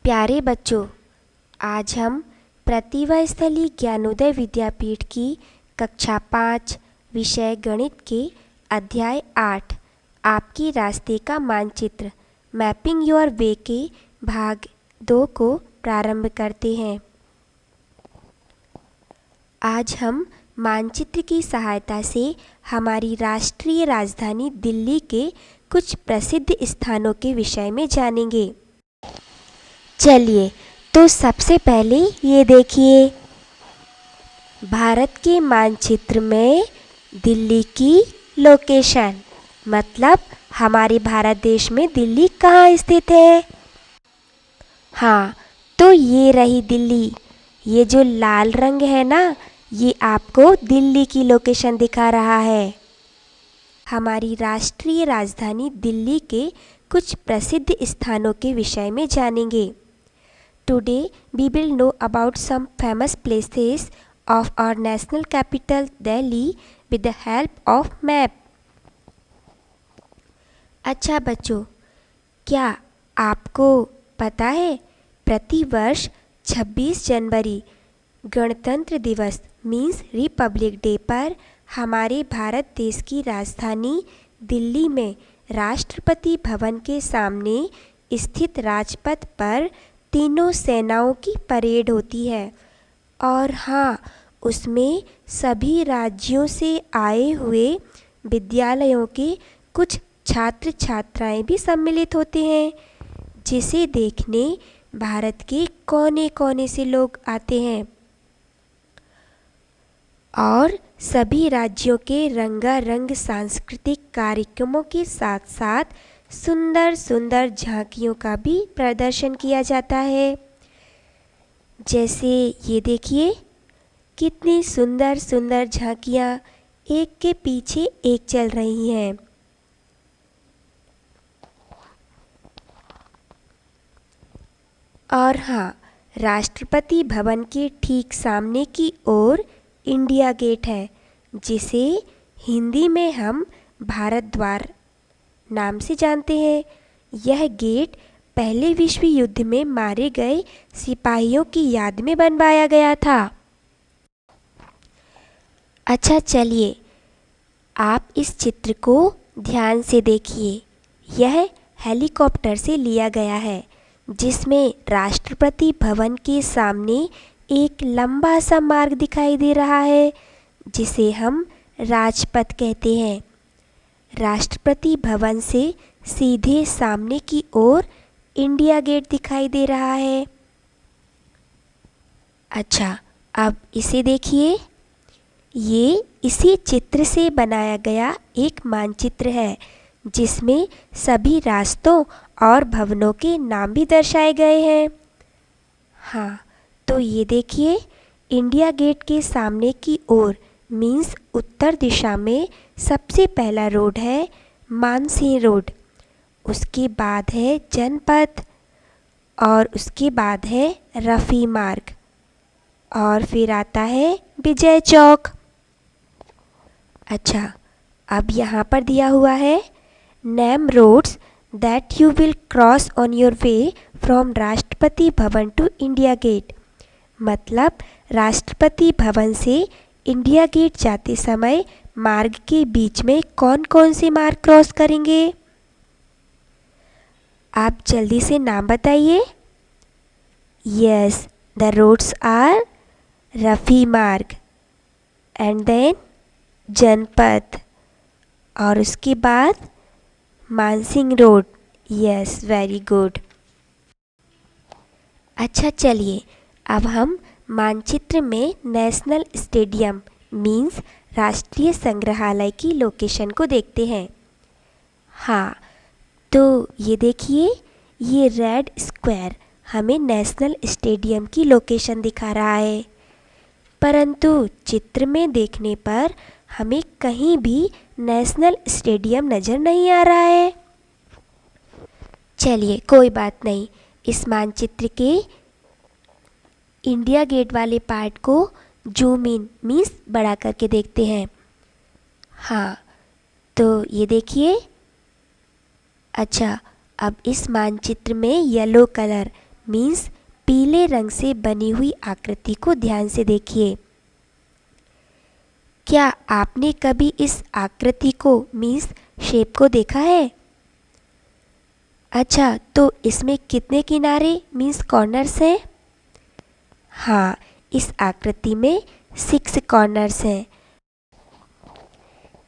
प्यारे बच्चों, आज हम प्रतिभा स्थली ज्ञानोदय विद्यापीठ की कक्षा 5 विषय गणित के अध्याय 8 आपके रास्ते का मानचित्र मैपिंग योर वे के भाग 2 को प्रारंभ करते हैं। आज हम मानचित्र की सहायता से हमारी राष्ट्रीय राजधानी दिल्ली के कुछ प्रसिद्ध स्थानों के विषय में जानेंगे। चलिए, तो सबसे पहले ये देखिए, भारत के मानचित्र में दिल्ली की लोकेशन, मतलब हमारे भारत देश में दिल्ली कहाँ स्थित है। हाँ, तो ये रही दिल्ली। ये जो लाल रंग है ना, ये आपको दिल्ली की लोकेशन दिखा रहा है। हमारी राष्ट्रीय राजधानी दिल्ली के कुछ प्रसिद्ध स्थानों के विषय में जानेंगे। Today we will know about some famous places of our national capital Delhi with the help of map. अच्छा बच्चों, क्या आपको पता है प्रतिवर्ष 26 जनवरी गणतंत्र दिवस मीन्स रिपब्लिक डे पर हमारे भारत देश की राजधानी दिल्ली में राष्ट्रपति भवन के सामने स्थित राजपथ पर तीनों सेनाओं की परेड होती है। और हाँ, उसमें सभी राज्यों से आए हुए विद्यालयों के कुछ छात्र छात्राएं भी सम्मिलित होते हैं, जिसे देखने भारत के कोने कोने से लोग आते हैं। और सभी राज्यों के रंगारंग सांस्कृतिक कार्यक्रमों के साथ साथ सुंदर सुंदर झांकियों का भी प्रदर्शन किया जाता है। जैसे ये देखिए, कितनी सुंदर सुंदर झांकियाँ एक के पीछे एक चल रही हैं। और हाँ, राष्ट्रपति भवन के ठीक सामने की ओर इंडिया गेट है, जिसे हिंदी में हम भारत द्वार नाम से जानते हैं। यह गेट पहले विश्व युद्ध में मारे गए सिपाहियों की याद में बनवाया गया था। अच्छा चलिए, आप इस चित्र को ध्यान से देखिए। यह हेलीकॉप्टर से लिया गया है, जिसमें राष्ट्रपति भवन के सामने एक लंबा सा मार्ग दिखाई दे रहा है, जिसे हम राजपथ कहते हैं। राष्ट्रपति भवन से सीधे सामने की ओर इंडिया गेट दिखाई दे रहा है। अच्छा, अब इसे देखिए। ये इसी चित्र से बनाया गया एक मानचित्र है, जिसमें सभी रास्तों और भवनों के नाम भी दर्शाए गए हैं। हाँ, तो ये देखिए, इंडिया गेट के सामने की ओर मीन्स उत्तर दिशा में सबसे पहला रोड है मानसिंह रोड, उसके बाद है जनपथ, और उसके बाद है रफ़ी मार्ग, और फिर आता है विजय चौक। अच्छा, अब यहाँ पर दिया हुआ है name roads that you will cross on your way from Rashtrapati Bhavan to India gate, मतलब राष्ट्रपति भवन से इंडिया गेट जाते समय मार्ग के बीच में कौन कौन से मार्ग क्रॉस करेंगे। आप जल्दी से नाम बताइए। Yes, the roads are Rafi Marg and then Janpath, और उसके बाद Mansingh road. Yes, very good. अच्छा चलिए, अब हम मानचित्र में नेशनल स्टेडियम मीन्स राष्ट्रीय संग्रहालय की लोकेशन को देखते हैं। हाँ, तो ये देखिए, ये रेड स्क्वायर हमें नेशनल स्टेडियम की लोकेशन दिखा रहा है, परंतु चित्र में देखने पर हमें कहीं भी नेशनल स्टेडियम नज़र नहीं आ रहा है। चलिए, कोई बात नहीं, इस मानचित्र के इंडिया गेट वाले पार्ट को जूम इन मीन्स बड़ा करके देखते हैं। हाँ, तो ये देखिए। अच्छा, अब इस मानचित्र में येलो कलर मीन्स पीले रंग से बनी हुई आकृति को ध्यान से देखिए। क्या आपने कभी इस आकृति को मीन्स शेप को देखा है? अच्छा, तो इसमें कितने किनारे मीन्स कॉर्नर्स हैं? हाँ, इस आकृति में 6 कॉर्नर्स हैं,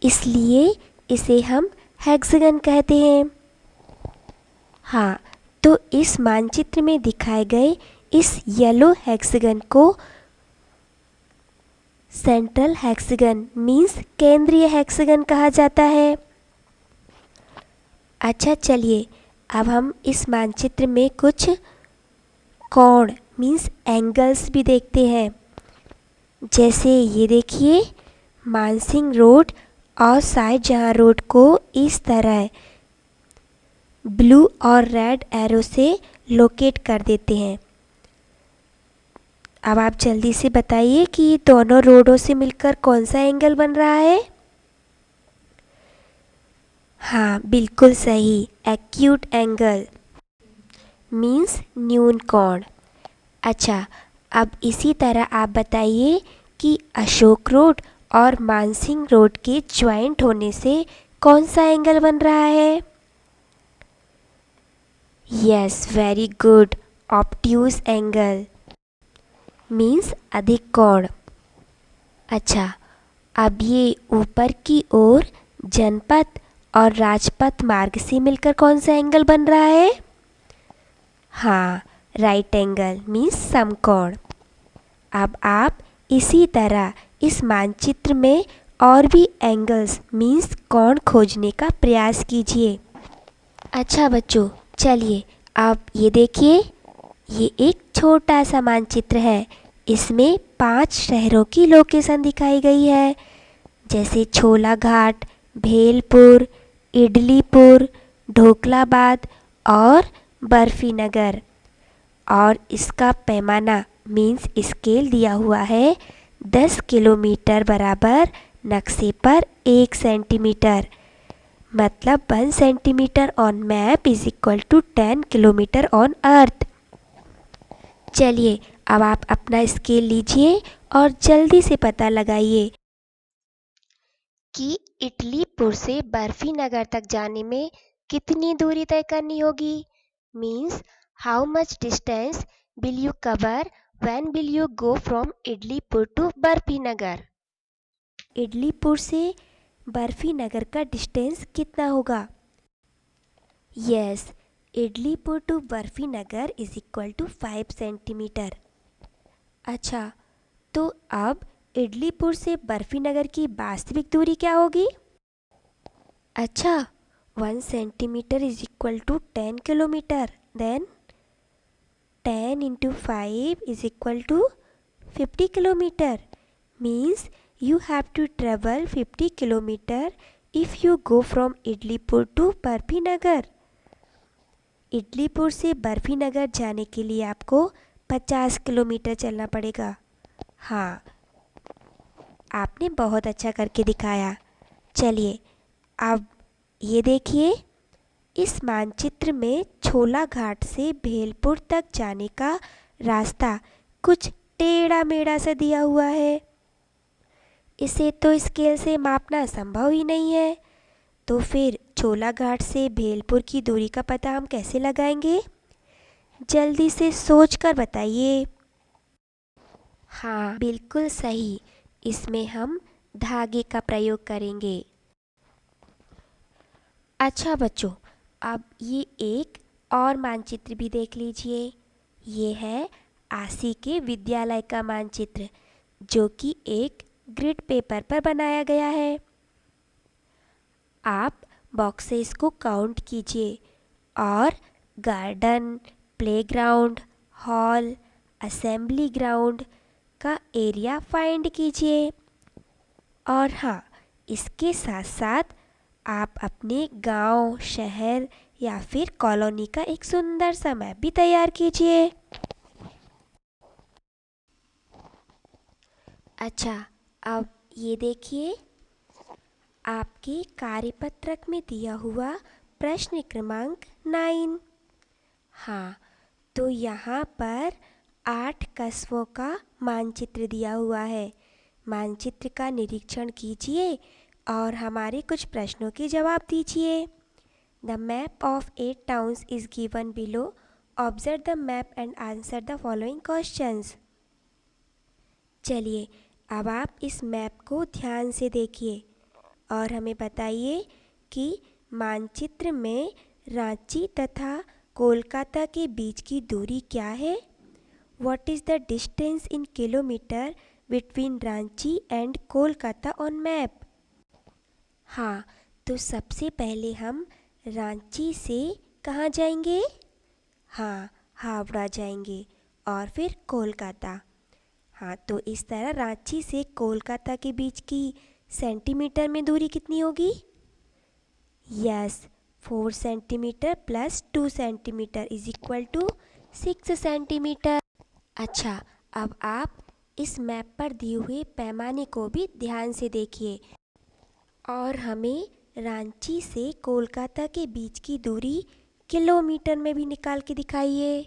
इसलिए इसे हम हेक्सागन कहते हैं। हाँ, तो इस मानचित्र में दिखाए गए इस येलो हेक्सागन को सेंट्रल हेक्सागन मीन्स केंद्रीय हेक्सागन कहा जाता है। अच्छा, चलिए अब हम इस मानचित्र में कुछ कोण मीन्स एंगल्स भी देखते हैं। जैसे ये देखिए, मानसिंह रोड और शाहजहां रोड को इस तरह ब्लू और रेड एरो से लोकेट कर देते हैं। अब आप जल्दी से बताइए कि दोनों रोडों से मिलकर कौन सा एंगल बन रहा है? हाँ, बिल्कुल सही, एक्यूट एंगल मीन्स न्यून कोण। अच्छा, अब इसी तरह आप बताइए कि अशोक रोड और मानसिंह रोड के ज्वाइंट होने से कौन सा एंगल बन रहा है? Yes, very good, obtuse angle means अधिक कोण। अच्छा, अब ये ऊपर की ओर जनपथ और राजपथ मार्ग से मिलकर कौन सा एंगल बन रहा है? हाँ, राइट एंगल मीन्स समकोण। अब आप इसी तरह इस मानचित्र में और भी एंगल्स मीन्स कोण खोजने का प्रयास कीजिए। अच्छा बच्चों, चलिए अब ये देखिए, ये एक छोटा सा मानचित्र है। इसमें 5 शहरों की लोकेशन दिखाई गई है, जैसे छोला घाट, भेलपुर, इडलीपुर, ढोकलाबाद और बर्फी नगर। और इसका पैमाना मीन्स स्केल दिया हुआ है 10 किलोमीटर बराबर नक्शे पर 1 सेंटीमीटर, मतलब 1 centimetre on map is equal to 10 kilometre on earth. चलिए अब आप अपना स्केल लीजिए और जल्दी से पता लगाइए कि इडलीपुर से बर्फी नगर तक जाने में कितनी दूरी तय करनी होगी। Means how much distance will you cover when will you go from Idlipur to Barfi Nagar. Idlipur से बर्फी नगर का डिस्टेंस कितना होगा? Yes, Idlipur to Barfi Nagar is equal to 5 centimetre. अच्छा, तो अब इडलीपुर से बर्फी नगर की वास्तविक दूरी क्या होगी? अच्छा, 1 centimetre is equal to 10 kilometre, then 10 into 5 is equal to 50 kilometer. Means you have to travel 50 kilometer if you go from Idlipur to Barfi Nagar. Idlipur से बर्फी नगर जाने के लिए आपको 50 किलोमीटर चलना पड़ेगा। हाँ, आपने बहुत अच्छा करके दिखाया। चलिए अब ये देखिए, इस मानचित्र में छोला घाट से भेलपुर तक जाने का रास्ता कुछ टेढ़ा मेढ़ा सा दिया हुआ है। इसे तो स्केल से मापना संभव ही नहीं है, तो फिर छोला घाट से भेलपुर की दूरी का पता हम कैसे लगाएंगे? जल्दी से सोच कर बताइए। हाँ, बिल्कुल सही, इसमें हम धागे का प्रयोग करेंगे। अच्छा बच्चों, अब ये एक और मानचित्र भी देख लीजिए। ये है आसी के विद्यालय का मानचित्र, जो कि एक ग्रिड पेपर पर बनाया गया है। आप बॉक्सेस को काउंट कीजिए और garden, playground, hall, assembly ground का एरिया फाइंड कीजिए। और हाँ, इसके साथ साथ आप अपने गांव, शहर या फिर कॉलोनी का एक सुंदर सा मैप भी तैयार कीजिए। अच्छा, अब ये देखिए, आपके कार्यपत्रक में दिया हुआ प्रश्न क्रमांक 9। हाँ, तो यहाँ पर 8 कस्बों का मानचित्र दिया हुआ है। मानचित्र का निरीक्षण कीजिए और हमारे कुछ प्रश्नों के जवाब दीजिए। The map of 8 towns is given below. Observe the map and answer the following questions. चलिए अब आप इस मैप को ध्यान से देखिए और हमें बताइए कि मानचित्र में रांची तथा कोलकाता के बीच की दूरी क्या है। What is the distance in kilometre between Ranchi and Kolkata on map. हाँ, तो सबसे पहले हम रांची से कहाँ जाएंगे? हाँ, हावड़ा जाएंगे और फिर कोलकाता। हाँ, तो इस तरह रांची से कोलकाता के बीच की सेंटीमीटर में दूरी कितनी होगी? Yes, 4 centimetre plus 2 centimetre is equal to 6 centimetre. अच्छा, अब आप इस मैप पर दिए हुए पैमाने को भी ध्यान से देखिए और हमें रांची से कोलकाता के बीच की दूरी किलोमीटर में भी निकाल के दिखाइए।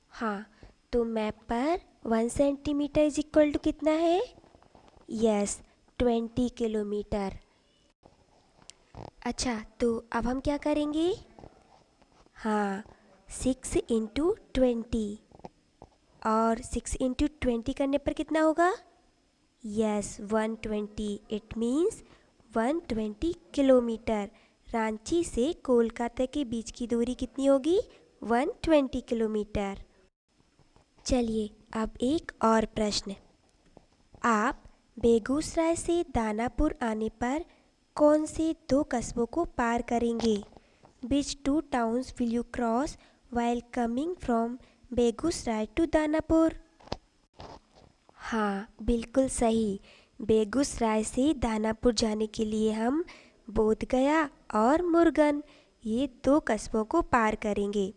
हाँ, तो मैप पर 1 सेंटीमीटर इज इक्वल टू कितना है? Yes, 20 kilometre. अच्छा, तो अब हम क्या करेंगे? हाँ, 6 इंटू 20 और 6 इंटू 20 करने पर कितना होगा? Yes, 120। It means 120 kilometre. Ranchi से कोलकाता के बीच की दूरी कितनी होगी? 120 किलोमीटर। चलिए अब एक और प्रश्न। आप बेगूसराय से दानापुर आने पर कौन से 2 कस्बों को पार करेंगे? Which 2 towns will you cross while coming from Begusarai to Danapur? हाँ, बिल्कुल सही। बेगूसराय से दानापुर जाने के लिए हम बोधगया और मुरगन ये 2 कस्बों को पार करेंगे।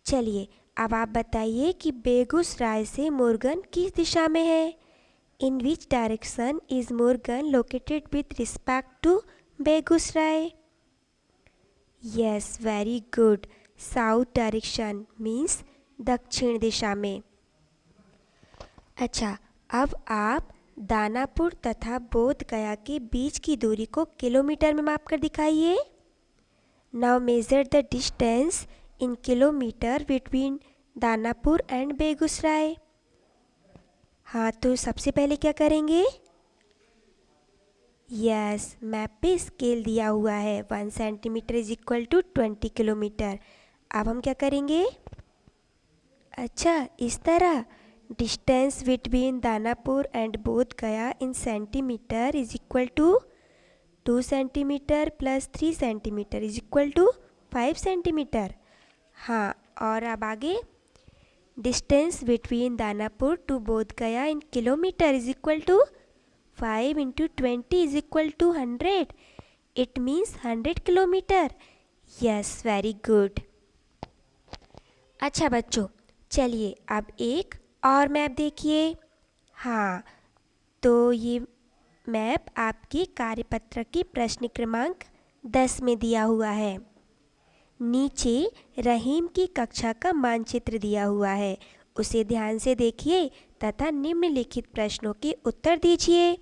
चलिए अब आप बताइए कि बेगूसराय से मुरगन किस दिशा में है? In which direction is Murugan located with respect to Begusarai? Yes, very good. South direction means दक्षिण दिशा में। अच्छा, अब आप दानापुर तथा बोधगया के बीच की दूरी को किलोमीटर में माप कर दिखाइए। Now measure the distance in kilometre between Danapur and Begusarai. हाँ, तो सबसे पहले क्या करेंगे? यस, मैप पे स्केल दिया हुआ है। 1 centimetre is equal to 20 kilometre. अब हम क्या करेंगे? अच्छा, इस तरह distance between Danapur and Bodhgaya in centimetre is equal to 2 centimetre plus 3 centimetre is equal to 5 centimetre. हाँ, और अब आगे distance between Danapur to Bodhgaya in kilometre is equal to 5 into 20 is equal to 100। It means 100 kilometre. Yes, very good. अच्छा बच्चों, चलिए अब एक और मैप देखिए। हाँ, तो ये मैप आपके कार्यपत्र की प्रश्न क्रमांक 10 में दिया हुआ है। नीचे रहीम की कक्षा का मानचित्र दिया हुआ है, उसे ध्यान से देखिए तथा निम्नलिखित प्रश्नों के उत्तर दीजिए।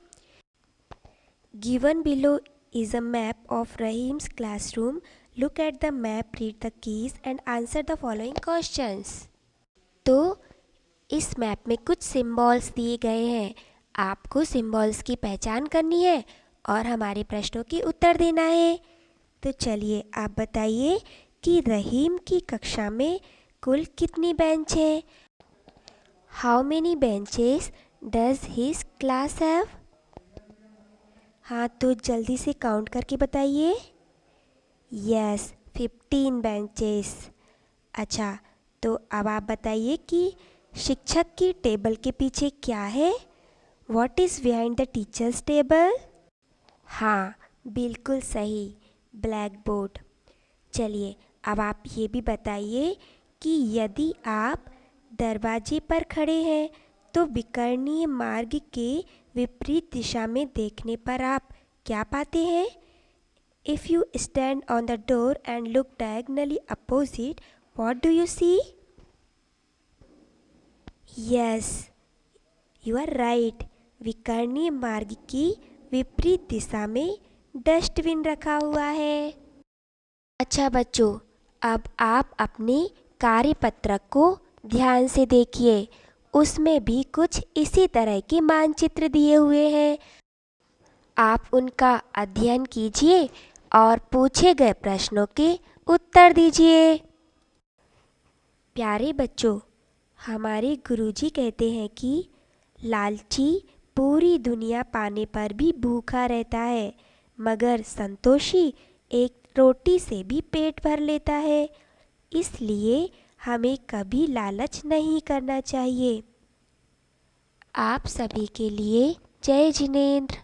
Given below is a map of Rahim's classroom. Look at the map, read the keys and answer the following questions. तो इस मैप में कुछ सिंबल्स दिए गए हैं, आपको सिंबल्स की पहचान करनी है और हमारे प्रश्नों के उत्तर देना है। तो चलिए आप बताइए कि रहीम की कक्षा में कुल कितनी बेंच है? How many benches does his class have? हाँ, तो जल्दी से काउंट करके बताइए। Yes, 15 benches. अच्छा, तो अब आप बताइए कि शिक्षक की टेबल के पीछे क्या है? What is behind the teachers table? हाँ, बिल्कुल सही, ब्लैक बोर्ड। चलिए अब आप ये भी बताइए कि यदि आप दरवाजे पर खड़े हैं तो विकर्णीय मार्ग के विपरीत दिशा में देखने पर आप क्या पाते हैं? If you stand on the door and look diagonally opposite, What do you see? Yes, you are right. विकर्णीय मार्ग की विपरीत दिशा में डस्टबिन रखा हुआ है। अच्छा बच्चों, अब आप अपने कार्यपत्रक को ध्यान से देखिए। उसमें भी कुछ इसी तरह के मानचित्र दिए हुए हैं। आप उनका अध्ययन कीजिए और पूछे गए प्रश्नों के उत्तर दीजिए। प्यारे बच्चों, हमारे गुरुजी कहते हैं कि लालची पूरी दुनिया पाने पर भी भूखा रहता है, मगर संतोषी एक रोटी से भी पेट भर लेता है। इसलिए हमें कभी लालच नहीं करना चाहिए। आप सभी के लिए जय जिनेंद्र।